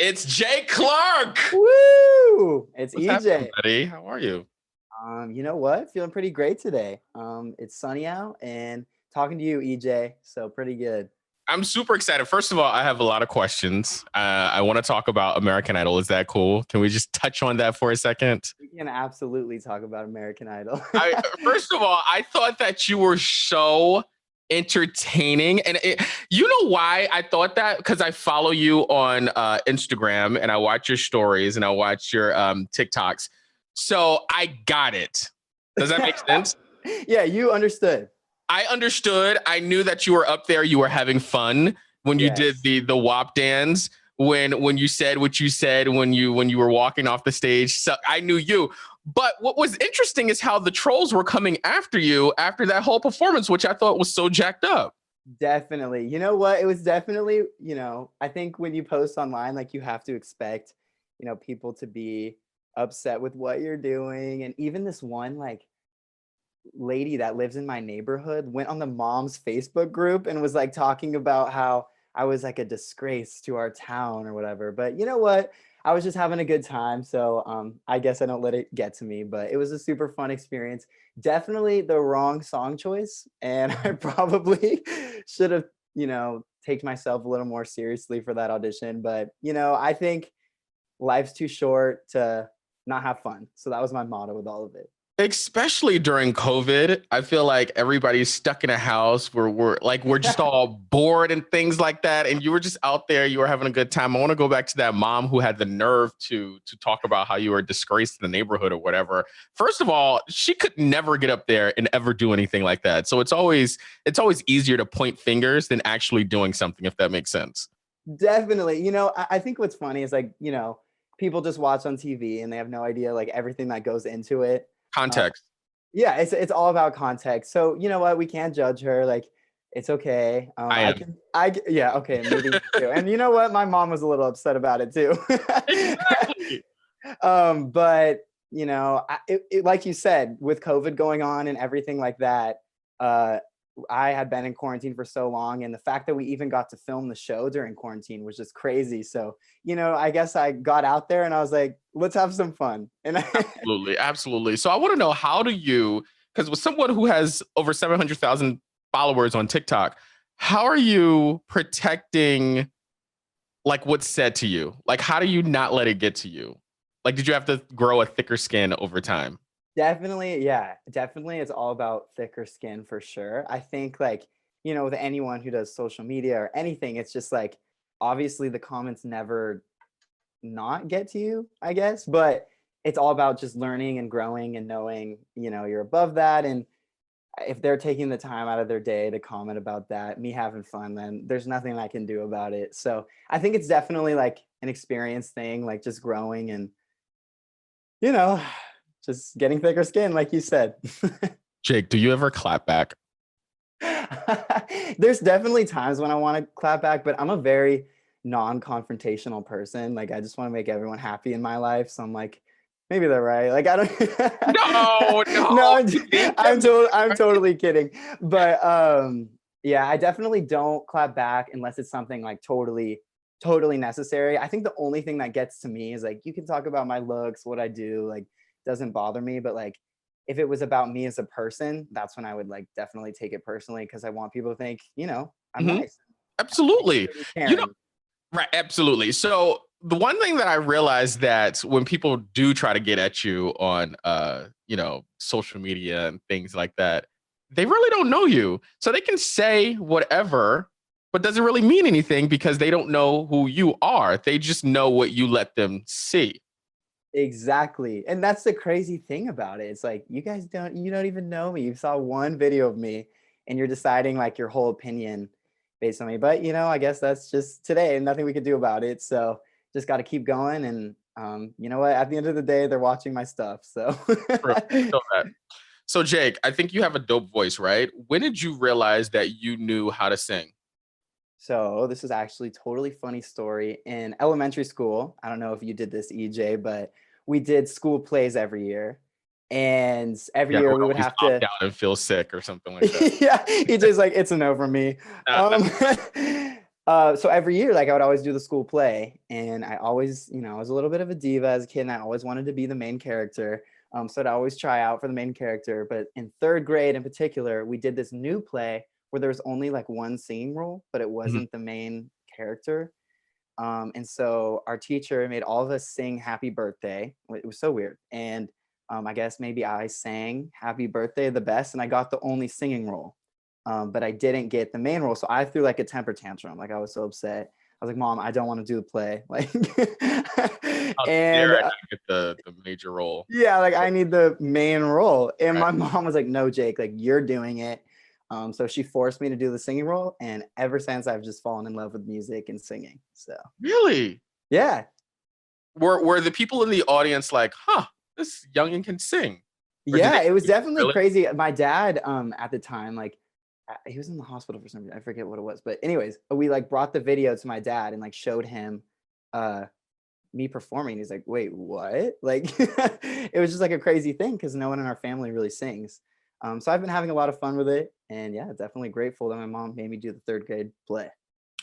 It's Jay Clark. Woo! It's What's EJ. happening, buddy? How are you? You know what? Feeling pretty great today. It's sunny out and talking to you, EJ. So pretty good. I'm super excited. First of all, I have a lot of questions. I want to talk about American Idol. Is that cool? Can we just touch on that for a second? We can absolutely talk about American Idol. First of all, I thought that you were so entertaining. And you know why I thought that? Because I follow you on Instagram and I watch your stories and I watch your TikToks. So I got it. Does that make sense? Yeah, you understood. I understood. I knew that you were up there. You were having fun when you did the WAP dance. When you said what you said when you were walking off the stage. So I knew you. But what was interesting is how the trolls were coming after you after that whole performance, which I thought was so jacked up. Definitely. You know what? It was definitely, I think when you post online, like you have to expect, people to be upset with what you're doing. And even this one, like, lady that lives in my neighborhood went on the mom's Facebook group and was like talking about how I was like a disgrace to our town or whatever. But you know what? I was just having a good time. So I guess I don't let it get to me, but it was a super fun experience. Definitely the wrong song choice. And I probably should have, taken myself a little more seriously for that audition. But, I think life's too short to not have fun. So that was my motto with all of it. Especially during COVID, I feel like everybody's stuck in a house where we're just all bored and things like that. And you were just out there, you were having a good time. I want to go back to that mom who had the nerve to talk about how you were a disgrace to the neighborhood or whatever. First of all, she could never get up there and ever do anything like that. So it's always easier to point fingers than actually doing something, if that makes sense. Definitely. I think what's funny is like, people just watch on TV and they have no idea like everything that goes into it. Context. Yeah, it's all about context. So you know what? We can't judge her. Like, it's okay. Yeah, okay, maybe too. And you know what? My mom was a little upset about it too. Exactly. But like you said, with COVID going on and everything like that, I had been in quarantine for so long, and the fact that we even got to film the show during quarantine was just crazy. So, I guess I got out there and I was like, let's have some fun. And Absolutely. So I want to know, how do you, because with someone who has over 700,000 followers on TikTok, how are you protecting like what's said to you? Like, how do you not let it get to you? Like, did you have to grow a thicker skin over time? Definitely, yeah, definitely. It's all about thicker skin for sure. I think like, with anyone who does social media or anything, it's just like, obviously the comments never not get to you, I guess, but it's all about just learning and growing and knowing, you're above that. And if they're taking the time out of their day to comment about that, me having fun, then there's nothing I can do about it. So I think it's definitely like an experience thing, like just growing and, just getting thicker skin, like you said. Jake, do you ever clap back? There's definitely times when I want to clap back, but I'm a very non-confrontational person. Like, I just want to make everyone happy in my life. So I'm like, maybe they're right. Like, I don't. No, I'm totally kidding. But yeah, I definitely don't clap back unless it's something like totally necessary. I think the only thing that gets to me is like, you can talk about my looks, what I do, like, doesn't bother me, but like if it was about me as a person, that's when I would like definitely take it personally, because I want people to think, I'm nice. Absolutely. Right, absolutely. So the one thing that I realized, that when people do try to get at you on social media and things like that, they really don't know you. So they can say whatever, but doesn't really mean anything because they don't know who you are. They just know what you let them see. Exactly. And that's the crazy thing about it. It's like, you don't even know me. You saw one video of me and you're deciding like your whole opinion based on me. But, I guess that's just today and nothing we can do about it. So just got to keep going. And you know what? At the end of the day, they're watching my stuff. So. So Jake, I think you have a dope voice, right? When did you realize that you knew how to sing? So this is actually a totally funny story. In elementary school, I don't know if you did this, EJ, but we did school plays every year. And every year we would have to opt out and feel sick or something like that. Yeah, EJ's like, it's a no for me. So every year, like I would always do the school play, and I always, I was a little bit of a diva as a kid, and I always wanted to be the main character. So I'd always try out for the main character. But in third grade, in particular, we did this new play where there was only like one singing role, but it Mhm. wasn't the main character. And so our teacher made all of us sing "Happy Birthday." It was so weird, and I guess maybe I sang "Happy Birthday" the best, and I got the only singing role. But I didn't get the main role. So I threw like a temper tantrum. Like I was so upset. I was like, Mom, I don't want to do the play. Like, How and dare I not get the major role? yeah, like I need the main role. And my mom was like, no, Jake, like you're doing it. So she forced me to do the singing role. And ever since I've just fallen in love with music and singing. So Really? yeah. Were the people in the audience like, huh, this youngin can sing? Or did Yeah, they it was definitely really? crazy. My dad, at the time, like he was in the hospital for some reason. I forget what it was. But anyways, we like brought the video to my dad and like showed him uh me performing. He's like, wait, what? Like it was just like a crazy thing because no one in our family really sings. So I've been having a lot of fun with it. And yeah, definitely grateful that my mom made me do the third grade play.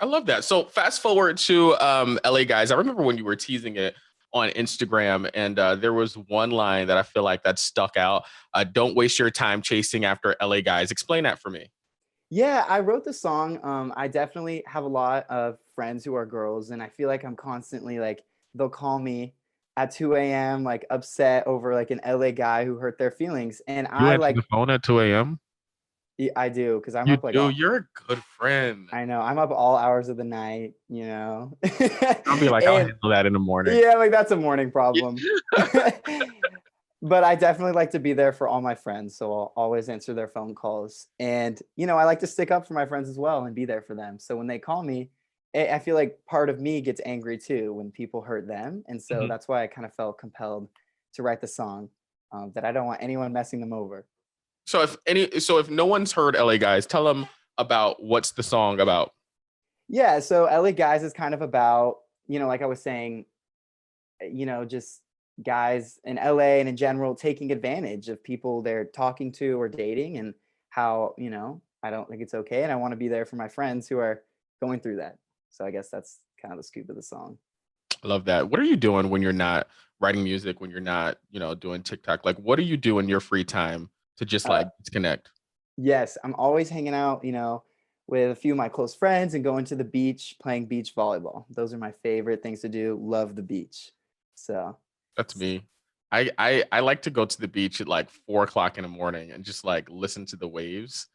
I love that. So fast forward to LA Guys. I remember when you were teasing it on Instagram, and there was one line that I feel like that stuck out. Don't waste your time chasing after LA Guys. Explain that for me. Yeah, I wrote the song. I definitely have a lot of friends who are girls, and I feel like I'm constantly like, they'll call me at 2 a.m., like upset over like an LA guy who hurt their feelings. And You I answer the like, phone at 2 a.m.? I do, because I'm You up like do? all, You're a good friend. I know, I'm up all hours of the night, I'll be like, I'll and handle that in the morning. yeah, like that's a morning problem. But I definitely like to be there for all my friends. So I'll always answer their phone calls. And, I like to stick up for my friends as well and be there for them. So when they call me, I feel like part of me gets angry too when people hurt them. And so Mhm. that's why I kind of felt compelled to write the song, that I don't want anyone messing them over. So if no one's heard LA Guys, tell them about what's the song about. Yeah. So LA Guys is kind of about, like I was saying, just guys in LA and in general taking advantage of people they're talking to or dating, and how, I don't think it's okay. And I want to be there for my friends who are going through that. So I guess that's kind of the scoop of the song. I love that. What are you doing when you're not writing music, when you're not, doing TikTok? Like, what do you do in your free time to just Uh, like disconnect? yes, I'm always hanging out, with a few of my close friends and going to the beach, playing beach volleyball. Those are my favorite things to do. Love the beach. So That's me. I like to go to the beach at like 4 o'clock in the morning and just like listen to the waves.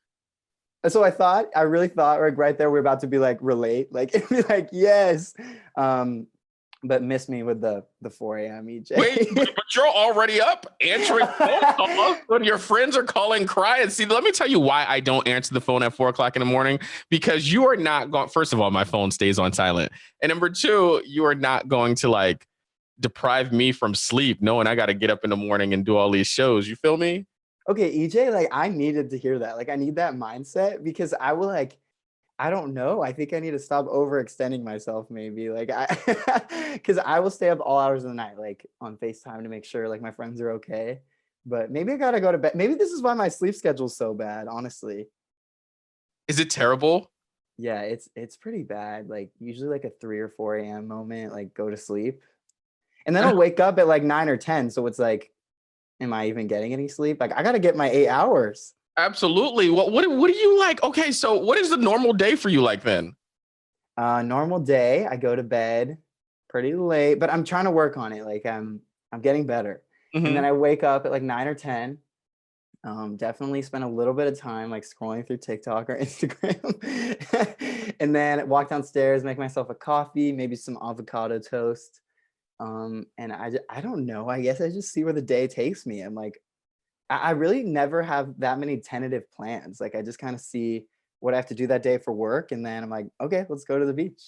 so I really thought like right there we're about to be like relate, like be like yes, but miss me with the 4 a.m. Wait, but, EJ. but you're already up answering phone calls when your friends are calling crying. See, let me tell you why I don't answer the phone at 4 o'clock in the morning. Because you are not going, first of all, my phone stays on silent. And number two, you are not going to like deprive me from sleep knowing I got to get up in the morning and do all these shows. You feel me? Okay, EJ, like I needed to hear that. Like I need that mindset because I will like I don't know. I think I need to stop overextending myself maybe. Like I because I will stay up all hours of the night, like on FaceTime to make sure like my friends are okay. But maybe I gotta go to bed. Maybe this is why my sleep schedule's so bad, honestly. Is it terrible? Yeah, it's pretty bad. Like usually like a 3 or 4 a.m. moment, like go to sleep. And then I'll wake up at like 9 or 10. So it's like, am I even getting any sleep? Like I gotta get my 8 hours. Absolutely. What do you like? Okay, so what is the normal day for you like then? Normal day, I go to bed pretty late, but I'm trying to work on it. Like I'm getting better. And then Mhm. I wake up at like 9 or 10. Definitely spend a little bit of time like scrolling through TikTok or Instagram. And then walk downstairs, make myself a coffee, maybe some avocado toast. And I don't know. I guess I just see where the day takes me. I'm like, I really never have that many tentative plans. Like I just kind of see what I have to do that day for work, and then I'm like, okay, let's go to the beach.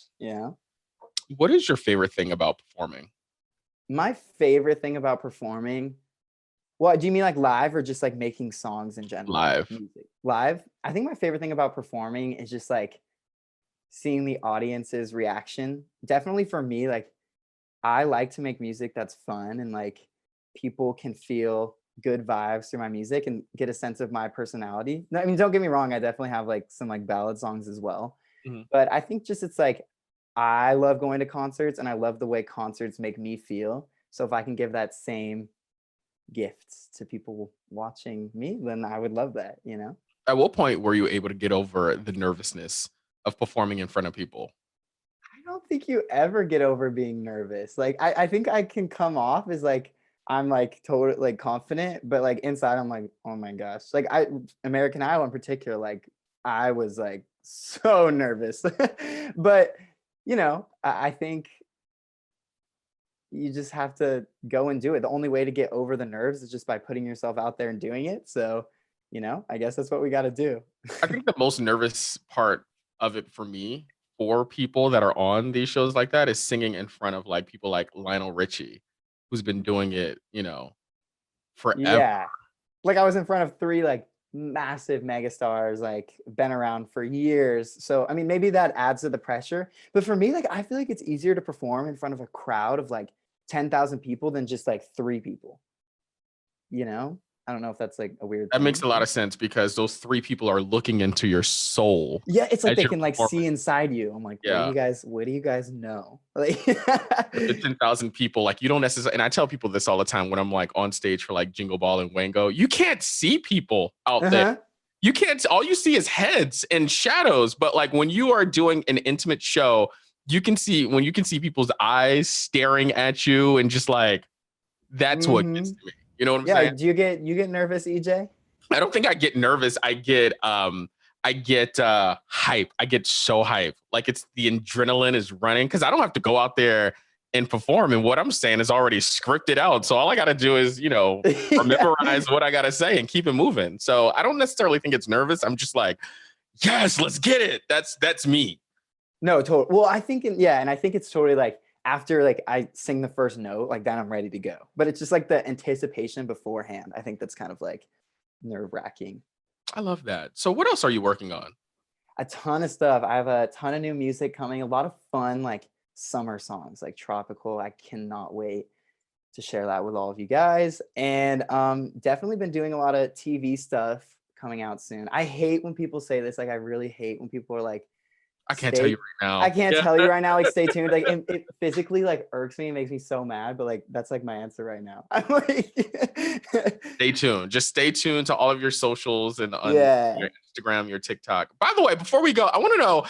What is your favorite thing about performing My favorite thing about performing, what do you mean like live or just like making songs in general, like live? music? Live. I think my favorite thing about performing is just like seeing the audience's reaction. Definitely for me, like I like to make music that's fun and like people can feel good vibes through my music and get a sense of my personality. No, I mean, don't get me wrong, I definitely have like some like ballad songs as well. Mhm. But I think just it's like I love going to concerts and I love the way concerts make me feel. So if I can give that same gift to people watching me, then I would love that, you know? At what point were you able to get over the nervousness of performing in front of people? I don't think you ever get over being nervous. Like I think I can come off as like I'm like totally like confident, but like inside I'm like, oh my gosh. Like American Idol in particular, like I was like so nervous. But you know, I think you just have to go and do it. The only way to get over the nerves is just by putting yourself out there and doing it. So, you know, I guess that's what we got to do. I think the most nervous part of it for me, for people that are on these shows like that, is singing in front of like people like Lionel Richie, who's been doing it, forever. Yeah. Like I was in front of three like massive megastars, like been around for years. So I mean, maybe that adds to the pressure. But for me, like I feel like it's easier to perform in front of a crowd of like 10,000 people than just like three people. You know? I don't know if that's like a weird That makes thing. a lot of sense because those three people are looking into your soul Yeah, it's like as they you're can like performing. see inside you. I'm like, Yeah. what do you guys know? Like The 10,000 people, like you don't necessarily, and I tell people this all the time when I'm like on stage for like Jingle Ball and Wango, you can't see people out there. uh-huh. You can't, all you see is heads and shadows. But like when you are doing an intimate show, when you can see people's eyes staring at you and just like, that's what gets Mm-hmm. to me. You know what I'm Yeah, saying? do you get nervous, EJ? I don't think I get nervous. I get hype. I get so hype. Like it's the adrenaline is running because I don't have to go out there and perform. And what I'm saying is already scripted out. So all I gotta do is, Yeah. memorize what I gotta say and keep it moving. So I don't necessarily think it's nervous. I'm just like, yes, let's get it. That's me. No, totally. Well, I think, yeah, and I think it's totally like after like I sing the first note, like then I'm ready to go. But it's just like the anticipation beforehand. I think that's kind of like nerve wracking. I love that. So what else are you working on? A ton of stuff. I have a ton of new music coming. A lot of fun, like summer songs, like tropical. I cannot wait to share that with all of you guys. And definitely been doing a lot of TV stuff coming out soon. I hate when people say this. Like I really hate when people are like, I can't tell you stay right I now. can't Yeah. tell you right now, like stay tuned. Like it physically like irks me, it makes me so mad, but like that's like my answer right now. I'm like Stay tuned. Just stay tuned to all of your socials and on yeah. your Instagram, your TikTok. By the way, before we go, I want to know,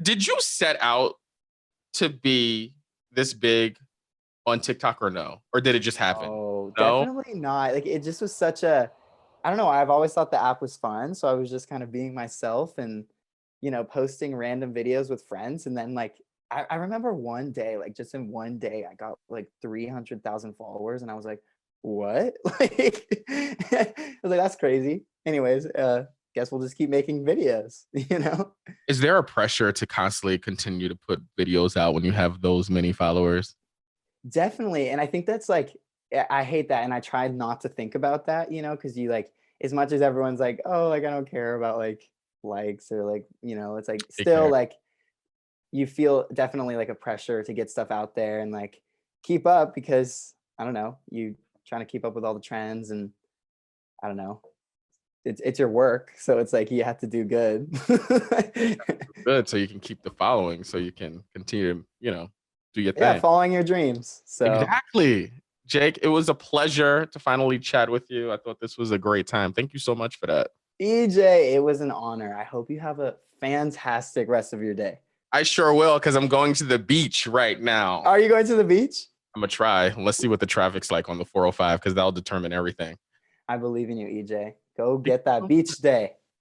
did you set out to be this big on TikTok or no? Or did it just happen? Oh, No? definitely not. Like it just was such a I don't know, I've always thought the app was fun, so I was just kind of being myself and posting random videos with friends and then like I remember one day, like just in one day, I got like 300,000 followers and I was like, what? Like, I was like, that's crazy. Anyways, guess we'll just keep making videos, you know? Is there a pressure to constantly continue to put videos out when you have those many followers? Definitely. And I think that's like, I hate that. And I try not to think about that, because you like, as much as everyone's like, oh, like, I don't care about like likes or like, it's like They still care. like, you feel definitely like a pressure to get stuff out there and like keep up because I don't know, you trying to keep up with all the trends and I don't know. It's your work, so it's like you have to do good. Good. So you can keep the following so you can continue to, do your Yeah, thing. following your dreams. So Exactly. Jake, it was a pleasure to finally chat with you. I thought this was a great time. Thank you so much for that. EJ, it was an honor. I hope you have a fantastic rest of your day. I sure will because I'm going to the beach right now. Are you going to the beach? I'm going to try. Let's see what the traffic's like on the 405 because that'll determine everything. I believe in you, EJ. Go get that beach day.